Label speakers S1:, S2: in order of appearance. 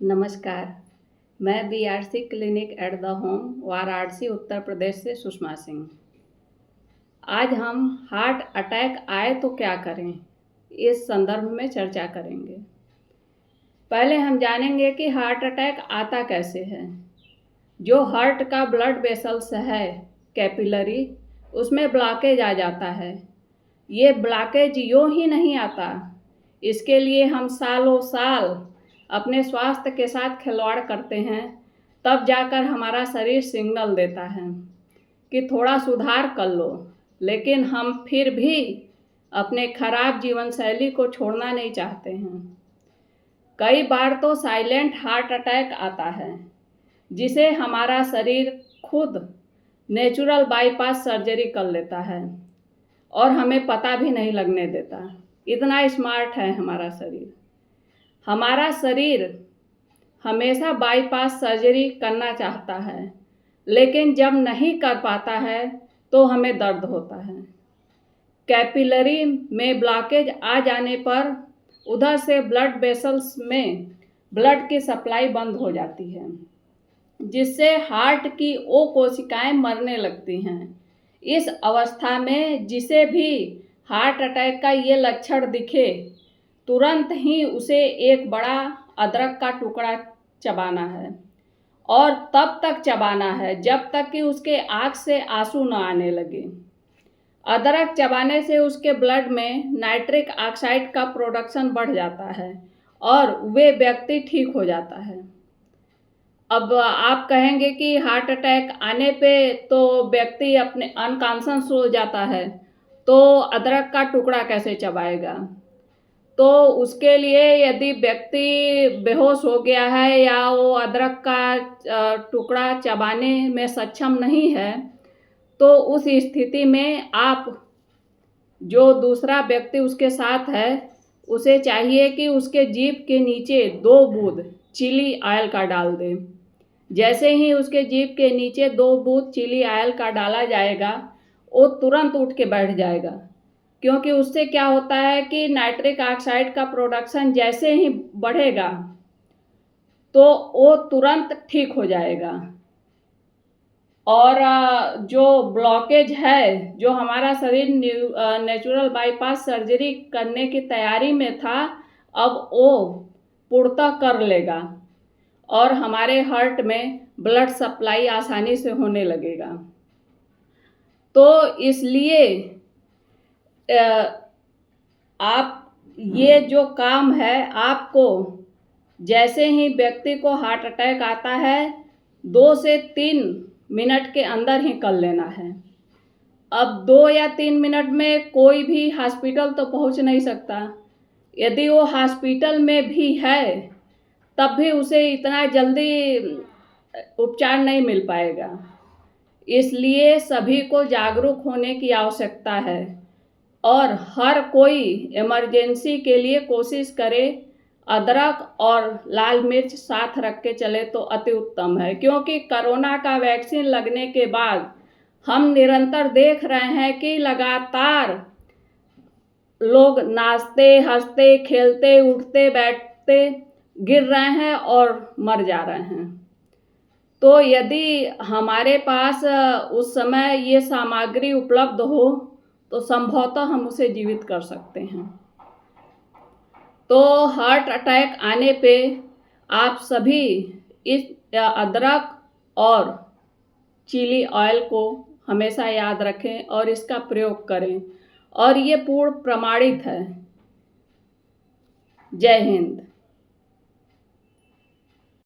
S1: नमस्कार। मैं BRC clinic at the home Varanasi Uttar Pradesh से सुषमा सिंह। आज हम हार्ट अटैक आए तो क्या करें, इस संदर्भ में चर्चा करेंगे। पहले हम जानेंगे कि हार्ट अटैक आता कैसे है। जो हार्ट का ब्लड वेसल्स है कैपिलरी, उसमें ब्लॉकेज आ जाता है। ये ब्लॉकेज यूँ ही नहीं आता, इसके लिए हम सालों साल अपने स्वास्थ्य के साथ खिलवाड़ करते हैं, तब जाकर हमारा शरीर सिग्नल देता है कि थोड़ा सुधार कर लो। लेकिन हम फिर भी अपने खराब जीवन शैली को छोड़ना नहीं चाहते हैं। कई बार तो साइलेंट हार्ट अटैक आता है, जिसे हमारा शरीर खुद नेचुरल बाईपास सर्जरी कर लेता है और हमें पता भी नहीं लगने देता। इतना स्मार्ट है हमारा शरीर। हमारा शरीर हमेशा बाईपास सर्जरी करना चाहता है, लेकिन जब नहीं कर पाता है तो हमें दर्द होता है। कैपिलरी में ब्लॉकेज आ जाने पर उधर से ब्लड वेसल्स में ब्लड की सप्लाई बंद हो जाती है, जिससे हार्ट की वो कोशिकाएं मरने लगती हैं। इस अवस्था में जिसे भी हार्ट अटैक का ये लक्षण दिखे, तुरंत ही उसे एक बड़ा अदरक का टुकड़ा चबाना है और तब तक चबाना है जब तक कि उसके आँख से आंसू न आने लगे। अदरक चबाने से उसके ब्लड में नाइट्रिक ऑक्साइड का प्रोडक्शन बढ़ जाता है और वे व्यक्ति ठीक हो जाता है। अब आप कहेंगे कि हार्ट अटैक आने पे तो व्यक्ति अपने अनकॉन्शियस हो जाता है, तो अदरक का टुकड़ा कैसे चबाएगा? तो उसके लिए यदि व्यक्ति बेहोश हो गया है या वो अदरक का टुकड़ा चबाने में सक्षम नहीं है, तो उस स्थिति में आप जो दूसरा व्यक्ति उसके साथ है, उसे चाहिए कि उसके जीभ के नीचे 2 बूंद चिली ऑयल का डाल दें। जैसे ही उसके जीभ के नीचे 2 बूंद चिली ऑयल का डाला जाएगा, वो तुरंत उठ के बैठ जाएगा, क्योंकि उससे क्या होता है कि नाइट्रिक ऑक्साइड का प्रोडक्शन जैसे ही बढ़ेगा तो वो तुरंत ठीक हो जाएगा। और जो ब्लॉकेज है, जो हमारा शरीर नेचुरल बाईपास सर्जरी करने की तैयारी में था, अब वो पूर्णतः कर लेगा और हमारे हार्ट में ब्लड सप्लाई आसानी से होने लगेगा। तो इसलिए आप ये जो काम है, आपको जैसे ही व्यक्ति को हार्ट अटैक आता है 2 से 3 मिनट के अंदर ही कर लेना है। अब 2 या 3 मिनट में कोई भी हॉस्पिटल तो पहुंच नहीं सकता। यदि वो हॉस्पिटल में भी है, तब भी उसे इतना जल्दी उपचार नहीं मिल पाएगा। इसलिए सभी को जागरूक होने की आवश्यकता है और हर कोई इमरजेंसी के लिए कोशिश करे अदरक और लाल मिर्च साथ रख के चले तो अति उत्तम है। क्योंकि कोरोना का वैक्सीन लगने के बाद हम निरंतर देख रहे हैं कि लगातार लोग नाचते हंसते खेलते उठते बैठते गिर रहे हैं और मर जा रहे हैं। तो यदि हमारे पास उस समय ये सामग्री उपलब्ध हो तो संभवतः हम उसे जीवित कर सकते हैं। तो हार्ट अटैक आने पे आप सभी इस अदरक और चिली ऑयल को हमेशा याद रखें और इसका प्रयोग करें, और ये पूर्ण प्रमाणित है। जय हिंद।